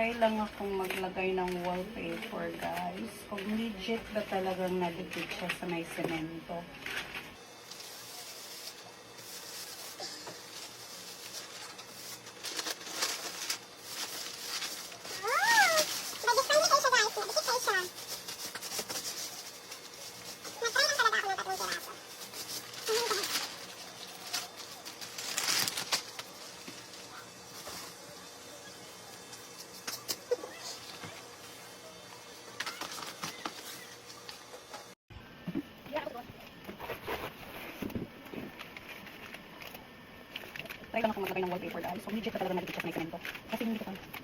Nagtry lang akong maglagay ng wallpaper, guys. Kung legit ba talagang nadikit siya sa may semento. Try lang akong maglagay ng wallpaper, guys. Kung legit ba talagang nadikit siya sa may semento. Kasi hindi ko pa.